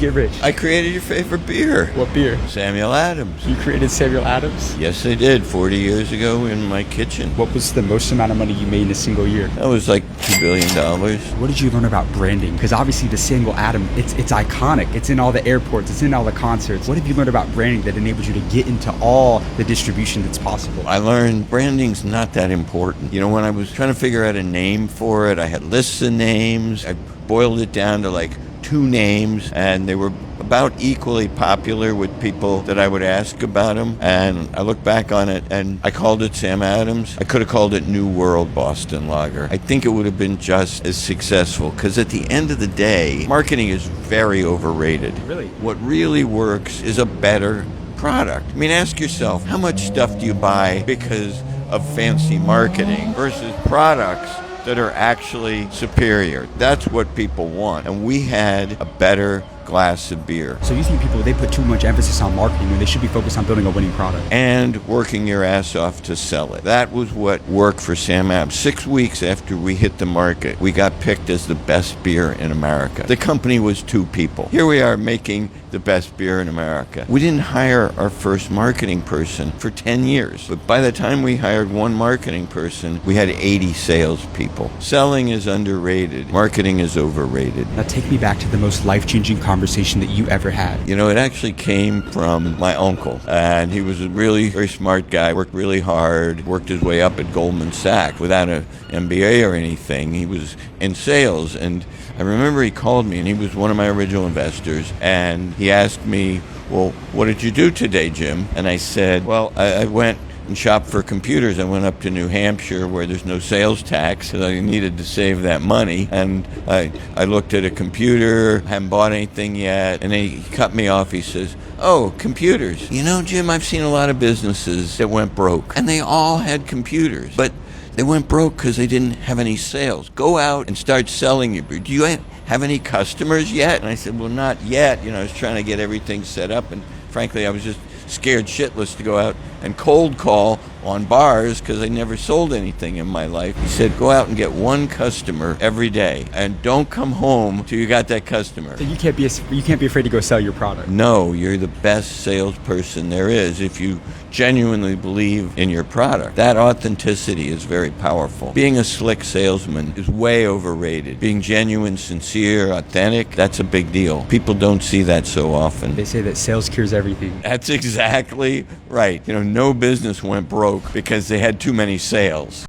get rich? I created your favorite beer. What beer? Samuel Adams. You created Samuel Adams? Yes, I did, 40 years ago in my kitchen. What was the most amount of money you made in a single year? That was like $2 billion. What did you learn about branding? Because obviously the Samuel Adams, it's iconic. It's in all the airports. It's in all the concerts. What have you learned about branding that enables you to get into all the distribution that's possible? I learned branding's not that important. You know, when I was trying to figure out a name for it, I had lists of names. I boiled it down to like 2 names, and they were about equally popular with people that I would ask about them. And I look back on it, and I called it Sam Adams. I could have called it New World Boston Lager. I think it would have been just as successful, because at the end of the day, marketing is very overrated. Really? What really works is a better product. I mean, ask yourself, how much stuff do you buy because of fancy marketing versus products that are actually superior? That's what people want. And we had a better glass of beer. So you think people, they put too much emphasis on marketing when they should be focused on building a winning product? And working your ass off to sell it. That was what worked for Sam Adams. 6 weeks after we hit the market, we got picked as the best beer in America. The company was 2 people. Here we are making the best beer in America. We didn't hire our first marketing person for 10 years. But by the time we hired one marketing person, we had 80 salespeople. Selling is underrated. Marketing is overrated. Now take me back to the most life-changing conversation that you ever had. You know, it actually came from my uncle, and he was a really very smart guy, worked really hard, worked his way up at Goldman Sachs without an MBA or anything. He was in sales, and I remember he called me, and he was one of my original investors, and he asked me, well, what did you do today, Jim? And I said, well, I went and shopped for computers. I went up to New Hampshire where there's no sales tax because I needed to save that money. And I looked at a computer, hadn't bought anything yet. And then he cut me off. He says, oh, computers. You know, Jim, I've seen a lot of businesses that went broke. And they all had computers. But they went broke because they didn't have any sales. Go out and start selling your beer. Do you have any customers yet? And I said, well, not yet. You know, I was trying to get everything set up. And frankly, I was just scared shitless to go out and cold call on bars because I never sold anything in my life. He said, go out and get 1 customer every day and don't come home till you got that customer. So you can't be afraid to go sell your product. No, you're the best salesperson there is if you genuinely believe in your product. That authenticity is very powerful. Being a slick salesman is way overrated. Being genuine, sincere, authentic, that's a big deal. People don't see that so often. They say that sales cures everything. That's exactly right. You know, no business went broke because they had too many sales.